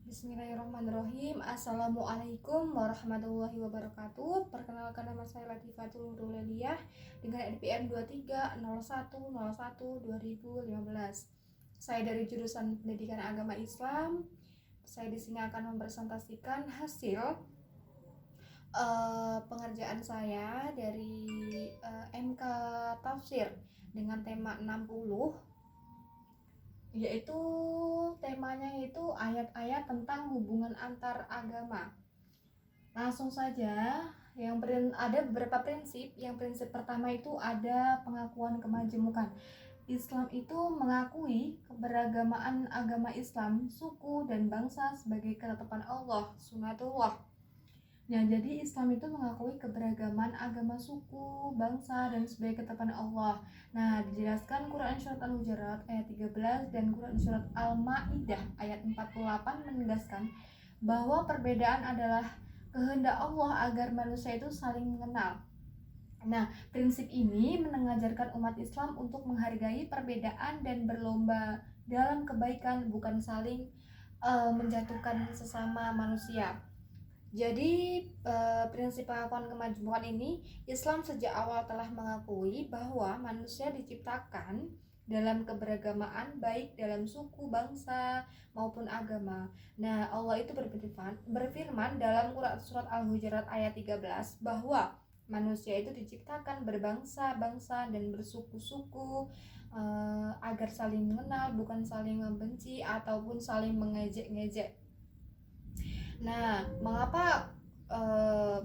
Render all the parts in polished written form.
Bismillahirrahmanirrahim. Assalamualaikum warahmatullahi wabarakatuh. Perkenalkan, nama saya Latifatul Nuruliyah dengan NPM 2301012015. Saya dari jurusan Pendidikan Agama Islam. Saya di sini akan mempresentasikan hasil pengerjaan saya dari MK Tafsir dengan tema 60, yaitu temanya itu ayat-ayat tentang hubungan antar agama. Langsung saja, ada beberapa prinsip. Yang prinsip pertama itu ada pengakuan kemajemukan. Islam itu mengakui keberagamaan agama Islam, suku dan bangsa sebagai ketetapan Allah, sunatullah. Nah, jadi Islam itu mengakui keberagaman agama, suku, bangsa, dan sebagai ketetapan Allah. Nah, dijelaskan Quran Surat Al-Hujurat ayat 13 dan Quran Surat Al-Ma'idah ayat 48 menegaskan bahwa perbedaan adalah kehendak Allah agar manusia itu saling mengenal. Nah, prinsip ini mengajarkan umat Islam untuk menghargai perbedaan dan berlomba dalam kebaikan, bukan saling menjatuhkan sesama manusia. Jadi prinsip pengakuan kemajemukan ini, Islam sejak awal telah mengakui bahwa manusia diciptakan dalam keberagamaan, baik dalam suku, bangsa, maupun agama. Nah, Allah itu berfirman dalam surat Al-Hujurat ayat 13 bahwa manusia itu diciptakan berbangsa-bangsa dan bersuku-suku agar saling mengenal, bukan saling membenci ataupun saling mengejek-ngejek. Nah, mengapa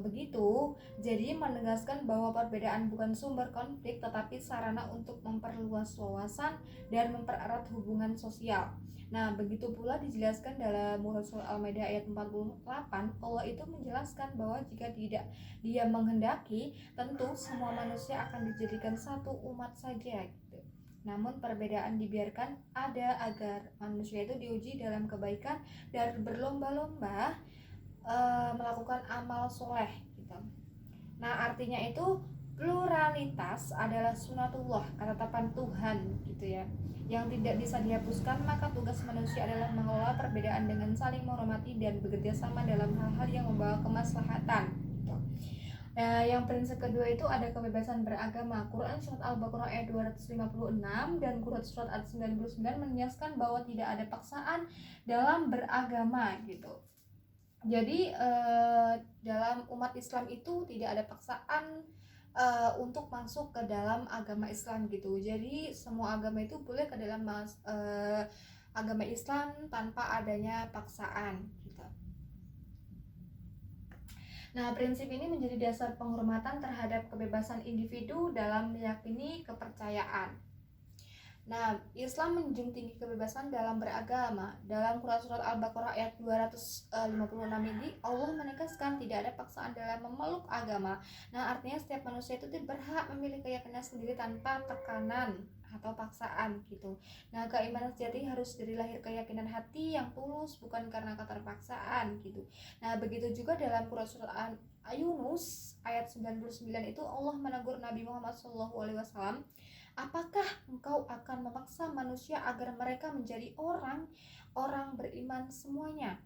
begitu? Jadi menegaskan bahwa perbedaan bukan sumber konflik, tetapi sarana untuk memperluas wawasan dan mempererat hubungan sosial. Nah, begitu pula dijelaskan dalam Surah Al-Maidah ayat 48, Allah itu menjelaskan bahwa jika tidak Dia menghendaki, tentu semua manusia akan dijadikan satu umat saja gitu. Namun perbedaan dibiarkan ada agar manusia itu diuji dalam kebaikan dan berlomba-lomba melakukan amal soleh gitu. Nah, artinya itu pluralitas adalah sunatullah, ketetapan Tuhan gitu ya, yang tidak bisa dihapuskan. Maka tugas manusia adalah mengelola perbedaan dengan saling menghormati dan bekerja sama dalam hal-hal yang membawa kemaslahatan gitu. Nah, yang prinsip kedua itu ada kebebasan beragama. Quran Surat Al-Baqarah ayat 256 dan Quran Surat ayat 99 menjelaskan bahwa tidak ada paksaan dalam beragama gitu. Jadi dalam umat Islam itu tidak ada paksaan untuk masuk ke dalam agama Islam gitu. Jadi semua agama itu boleh ke dalam agama Islam tanpa adanya paksaan gitu. Nah, prinsip ini menjadi dasar penghormatan terhadap kebebasan individu dalam meyakini kepercayaan. Nah, Islam menjunjung tinggi kebebasan dalam beragama. Dalam Quran Surat Al-Baqarah ayat 256 ini, Allah menegaskan tidak ada paksaan dalam memeluk agama. Nah, artinya setiap manusia itu berhak memilih keyakinan sendiri tanpa tekanan atau paksaan gitu. Nah, keimanan sejati harus dari lahir keyakinan hati yang tulus, bukan karena keterpaksaan gitu. Nah, begitu juga dalam Quran Surat Yunus ayat 99 itu Allah menegur Nabi Muhammad SAW, apakah engkau akan memaksa manusia agar mereka menjadi orang beriman semuanya?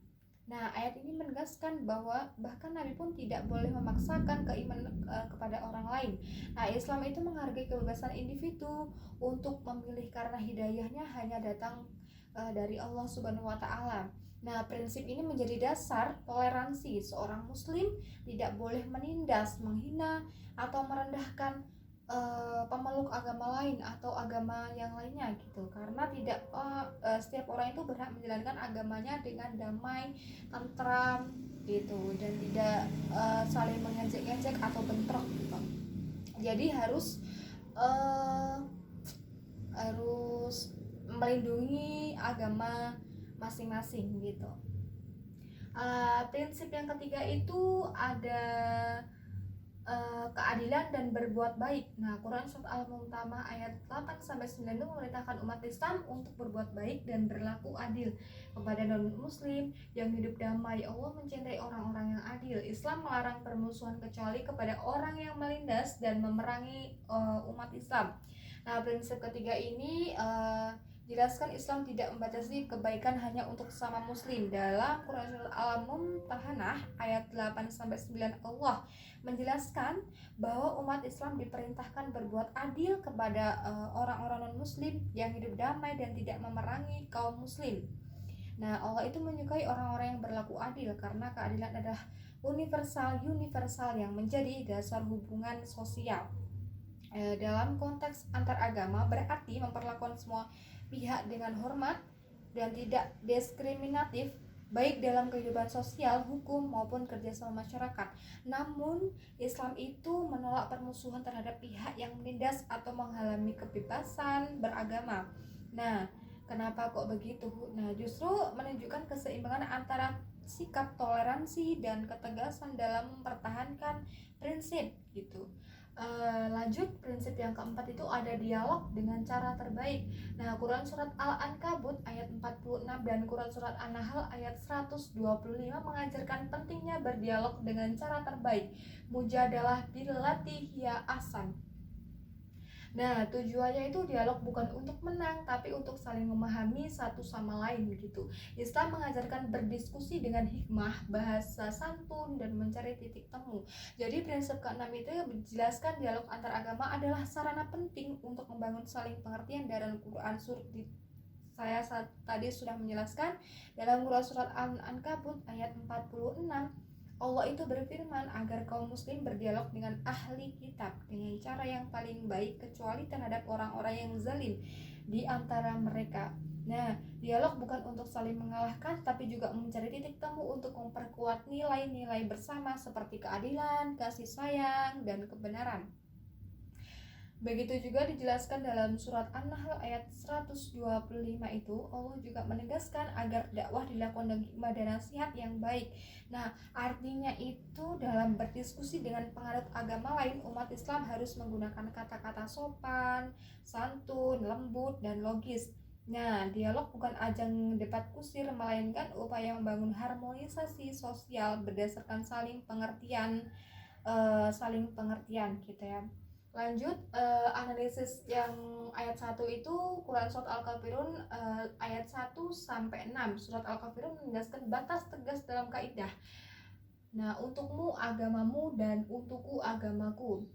Nah, ayat ini menegaskan bahwa bahkan Nabi pun tidak boleh memaksakan keimanan kepada orang lain. Nah, Islam itu menghargai kebebasan individu untuk memilih karena hidayahnya hanya datang dari Allah Subhanahu wa taala. Nah, prinsip ini menjadi dasar toleransi. Seorang muslim tidak boleh menindas, menghina atau merendahkan pemeluk agama lain atau agama yang lainnya gitu, karena tidak setiap orang itu berhak menjalankan agamanya dengan damai, tentram gitu, dan tidak saling mengejek-ngejek atau bentrok gitu. Jadi harus melindungi agama masing-masing gitu. Prinsip yang ketiga itu ada keadilan dan berbuat baik. Nah, Quran Surat Al-Mumtahanah ayat 8-9 itu memerintahkan umat Islam untuk berbuat baik dan berlaku adil kepada non-muslim yang hidup damai. Allah mencintai orang-orang yang adil. Islam melarang permusuhan kecuali kepada orang yang melindas dan memerangi umat Islam. Nah, prinsip ketiga ini Jelaskan Islam tidak membatasi kebaikan hanya untuk sesama muslim. Dalam Quran Surat Al-Mumtahanah ayat 8-9 Allah menjelaskan bahwa umat Islam diperintahkan berbuat adil kepada orang-orang non-muslim yang hidup damai dan tidak memerangi kaum muslim. Nah, Allah itu menyukai orang-orang yang berlaku adil karena keadilan adalah universal yang menjadi dasar hubungan sosial. Dalam konteks antar agama berarti memperlakukan semua pihak dengan hormat dan tidak diskriminatif baik dalam kehidupan sosial, hukum maupun kerjasama masyarakat. Namun Islam itu menolak permusuhan terhadap pihak yang menindas atau menghalangi kebebasan beragama. Nah, kenapa kok begitu? Nah, justru menunjukkan keseimbangan antara sikap toleransi dan ketegasan dalam mempertahankan prinsip gitu. Lanjut, prinsip yang keempat itu ada dialog dengan cara terbaik. Nah, Quran Surat Al-Ankabut ayat 46 dan Quran Surat An-Nahl ayat 125 mengajarkan pentingnya berdialog dengan cara terbaik. Mujadalah billati hiya ahsan. Nah, tujuannya itu dialog bukan untuk menang, tapi untuk saling memahami satu sama lain gitu. Islam mengajarkan berdiskusi dengan hikmah, bahasa santun, dan mencari titik temu. Jadi prinsip keenam itu menjelaskan dialog antar agama adalah sarana penting untuk membangun saling pengertian. Dalam Quran saya tadi sudah menjelaskan dalam Quran Surat Al-Ankabut ayat 46 Allah itu berfirman agar kaum muslim berdialog dengan ahli kitab dengan cara yang paling baik kecuali terhadap orang-orang yang zalim di antara mereka. Nah, dialog bukan untuk saling mengalahkan tapi juga mencari titik temu untuk memperkuat nilai-nilai bersama seperti keadilan, kasih sayang, dan kebenaran. Begitu juga dijelaskan dalam surat An-Nahl ayat 125 itu Allah juga menegaskan agar dakwah dilakukan dengan hikmah dan nasihat yang baik. Nah, artinya itu dalam berdiskusi dengan penganut agama lain, umat Islam harus menggunakan kata-kata sopan, santun, lembut, dan logis. Nah, dialog bukan ajang debat kusir, melainkan upaya membangun harmonisasi sosial berdasarkan saling pengertian gitu ya. Lanjut, analisis yang ayat 1 itu Quran Surat Al-Kafirun ayat 1-6. Surat Al-Kafirun menegaskan batas tegas dalam kaidah. Nah, untukmu agamamu dan untukku agamaku.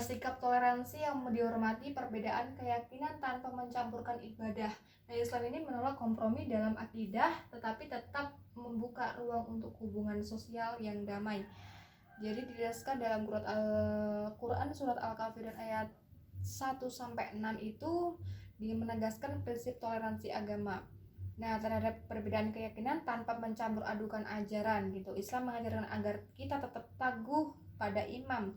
Sikap toleransi yang dihormati perbedaan keyakinan tanpa mencampurkan ibadah. Nah, Islam ini menolak kompromi dalam akidah tetapi tetap membuka ruang untuk hubungan sosial yang damai. Jadi dijelaskan dalam Quran Surat Al-Kafirun ayat 1-6 itu menegaskan prinsip toleransi agama. Nah, terhadap perbedaan keyakinan tanpa mencampur adukan ajaran gitu. Islam mengajarkan agar kita tetap teguh pada iman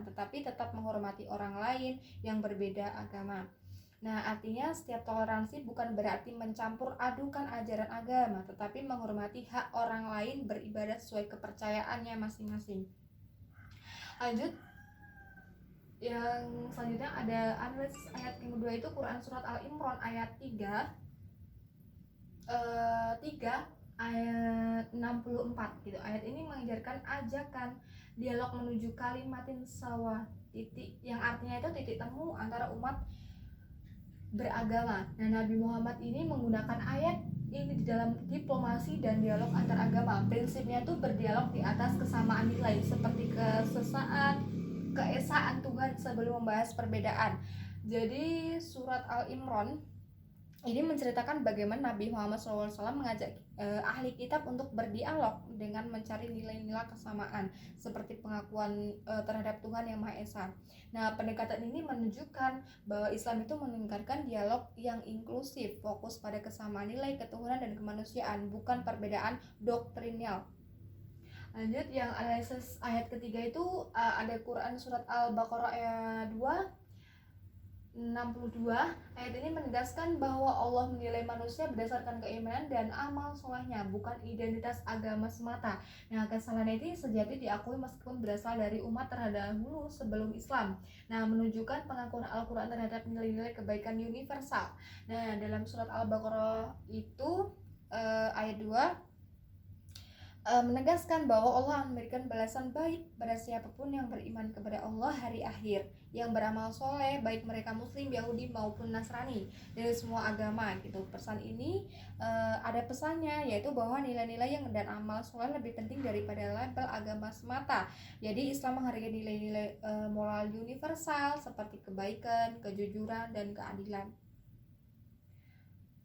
tetapi tetap menghormati orang lain yang berbeda agama. Nah, artinya setiap toleransi bukan berarti mencampur adukan ajaran agama, tetapi menghormati hak orang lain beribadah sesuai kepercayaannya masing-masing. Lanjut, yang selanjutnya ada analisis ayat yang kedua itu Quran Surat Al-Imran ayat 3 ayat 64 gitu. Ayat ini mengajarkan ajakan dialog menuju kalimatin sawa, titik yang artinya itu titik temu antara umat beragama. Nah, Nabi Muhammad ini menggunakan ayat ini di dalam diplomasi dan dialog antar agama. Prinsipnya tuh berdialog di atas kesamaan nilai seperti keesaan Tuhan sebelum membahas perbedaan. Jadi surat Al-Imran ini menceritakan bagaimana Nabi Muhammad SAW mengajak ahli kitab untuk berdialog dengan mencari nilai-nilai kesamaan seperti pengakuan terhadap Tuhan Yang Maha Esa. Nah, pendekatan ini menunjukkan bahwa Islam itu meningkatkan dialog yang inklusif, fokus pada kesamaan nilai ketuhanan dan kemanusiaan, bukan perbedaan doktrinal. Lanjut, yang analisis ayat ketiga itu ada Quran Surat Al-Baqarah ayat 62. Ayat ini menegaskan bahwa Allah menilai manusia berdasarkan keimanan dan amal solehnya, bukan identitas agama semata. Nah, kesalahan ini sejati diakui meskipun berasal dari umat terdahulu sebelum Islam. Nah, menunjukkan pengakuan Al-Quran terhadap nilai-nilai kebaikan universal. Nah, dalam surat Al-Baqarah itu ayat 2 menegaskan bahwa Allah memberikan balasan baik pada siapapun yang beriman kepada Allah hari akhir, yang beramal soleh, baik mereka Muslim, Yahudi maupun Nasrani, dari semua agama gitu. Pesan ini ada pesannya, yaitu bahwa nilai-nilai yang dan amal soleh lebih penting daripada label agama semata. Jadi Islam menghargai nilai-nilai moral universal seperti kebaikan, kejujuran, dan keadilan.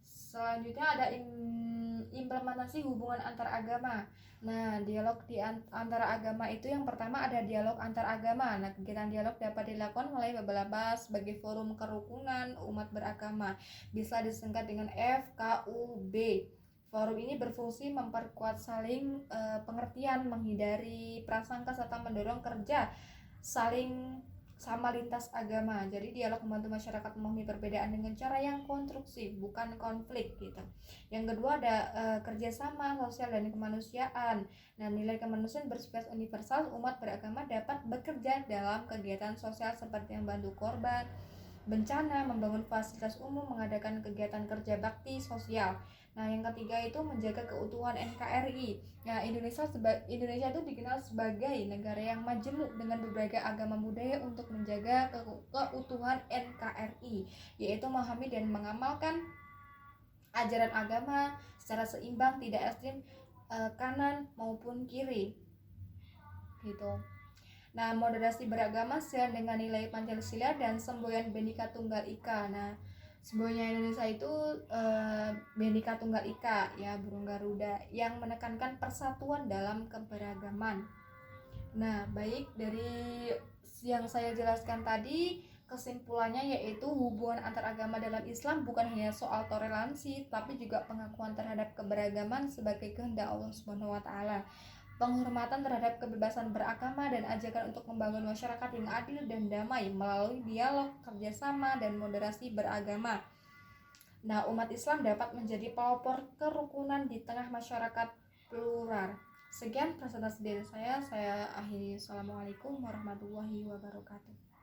Selanjutnya ada implementasi hubungan antar agama. Nah, dialog antara agama itu yang pertama ada dialog antar agama. Nah, kegiatan dialog dapat dilakukan melalui beberapa sebagai forum kerukunan umat beragama. Bisa disingkat dengan FKUB. Forum ini berfungsi memperkuat saling pengertian, menghindari prasangka serta mendorong kerja saling sama lintas agama. Jadi dialog membantu masyarakat memahami perbedaan dengan cara yang konstruksi, bukan konflik gitu. Yang kedua ada kerjasama sosial dan kemanusiaan. Nah, nilai kemanusiaan bersifat universal. Umat beragama dapat bekerja dalam kegiatan sosial seperti membantu korban bencana, membangun fasilitas umum, mengadakan kegiatan kerja bakti sosial. Nah, yang ketiga itu menjaga keutuhan NKRI. Nah, Indonesia itu dikenal sebagai negara yang majemuk dengan berbagai agama budaya untuk menjaga keutuhan NKRI, yaitu memahami dan mengamalkan ajaran agama secara seimbang, tidak ekstrim kanan maupun kiri gitu. Nah, moderasi beragama sesuai dengan nilai Pancasila dan semboyan Bhinneka Tunggal Ika. Nah, semboyan Indonesia itu Bhinneka Tunggal Ika, ya, burung Garuda, yang menekankan persatuan dalam keberagaman. Nah, baik dari yang saya jelaskan tadi, kesimpulannya yaitu hubungan antar agama dalam Islam bukan hanya soal toleransi, tapi juga pengakuan terhadap keberagaman sebagai kehendak Allah Subhanahu wa taala, penghormatan terhadap kebebasan beragama, dan ajakan untuk membangun masyarakat yang adil dan damai melalui dialog, kerjasama, dan moderasi beragama. Nah, umat Islam dapat menjadi pelopor kerukunan di tengah masyarakat plural. Sekian presentasi dari saya akhiri. Assalamualaikum warahmatullahi wabarakatuh.